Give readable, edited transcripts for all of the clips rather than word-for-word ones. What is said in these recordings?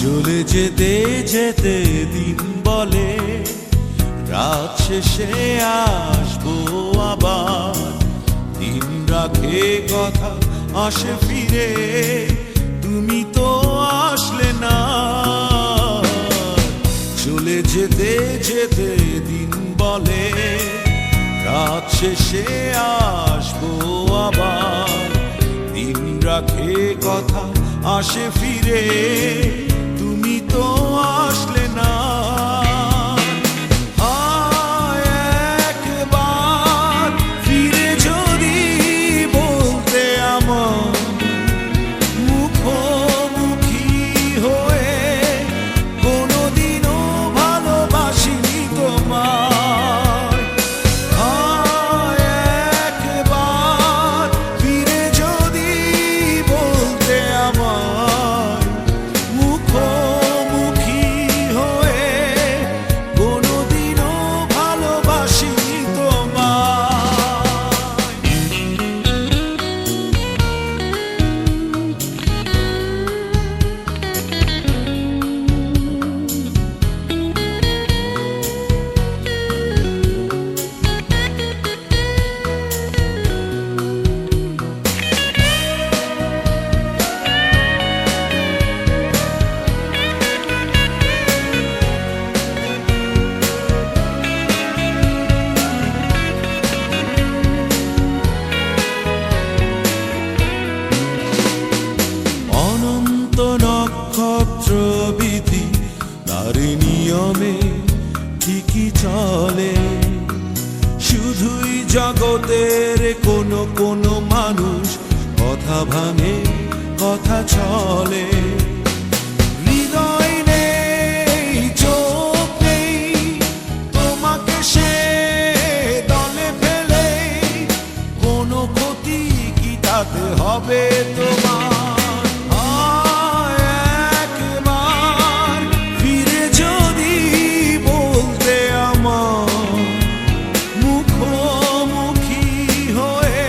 চলে যেতে যেতে দিন বলে রাত শেষে আসবো আবার। দিন রাখে কথা আসে ফিরে, তুমি তো আসলে না। চলে যেতে যেতে দিন বলে রাত শেষে আসবো আবার। দিন রাখে কথা আসে ফিরে, তুমি তো আসলে না। একবার ফিরে যদি বলতে আমার মুখোমুখি হয়ে, কোনোদিনও ভালোবাসিনি তোমায়। একবার ফিরে যদি বলতে আমার মুখোমুখি হয়ে, কোনোদিনও ভালোবাসিনি অনন্ত নক্ষত্র বিধি তার নিয়মে ঠিকই চলে। শুধুই জগতের কোনো কোনো মানুষ কথা ভাঙে, কথা চলে। হৃদয় নেই, চোখ নেই, তোমাকে সে দলে ফেলে কোনো ক্ষতি কি তাতে হবে তোমার? একবার ফিরে যদি বলতে আমার মুখোমুখি হয়ে,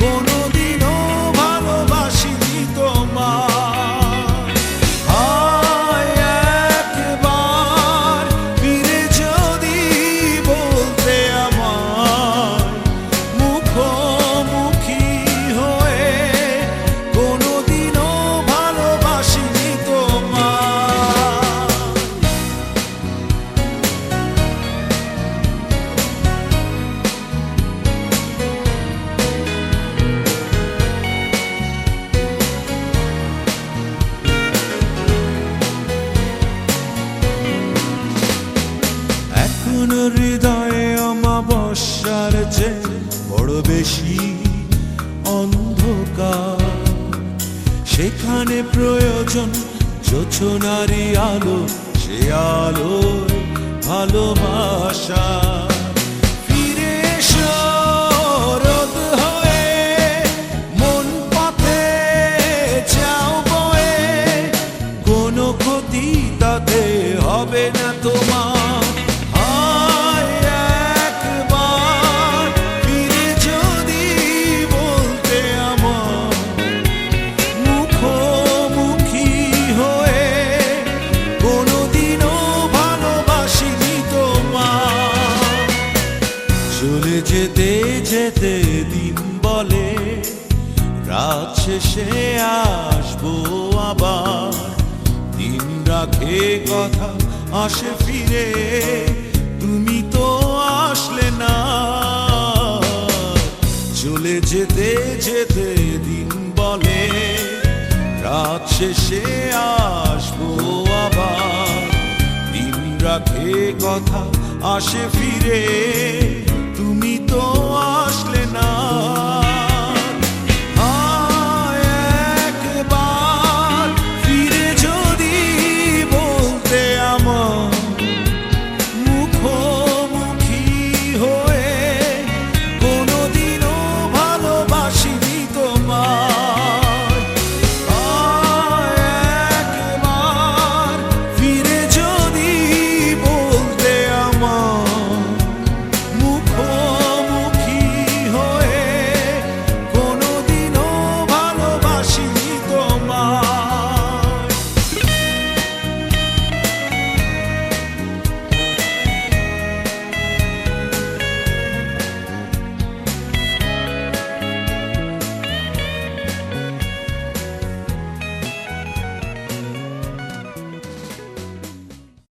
কোনোদিনও ভালোবাসিনি তোমার। একবার ফিরে যদি বলতে আমার মুখোমুখি হয়ে, কোনোদিনও ভালোবাসিনি তোমার। এখনো হৃদয়ে অমাবস্যার চেয়ে বড় বেশি অন্ধকার। সেখানে প্রয়োজন জোছনারি আলো, সে আলোয় ভালোবাসা। ফিরে এসো রোদ হয়ে, মন পথে যাও বয়ে, কোনো ক্ষতি তাতে হবে না তোমার। একবার ফিরে যদি বলতে আমার মুখোমুখি হয়ে, কোনোদিনও ভালোবাসিনি তোমার। চলে যেতে যেতে দিন বলে রাত শেষে আসবো আবার। দিন রাখে কথা আসে ফিরে, তুমি তো আসলে না। চলে যেতে যেতে দিন বলে রাত শেষে আসবো আবার। দিন রাখে কথা আসে ফিরে, তুমি তো আসলে না।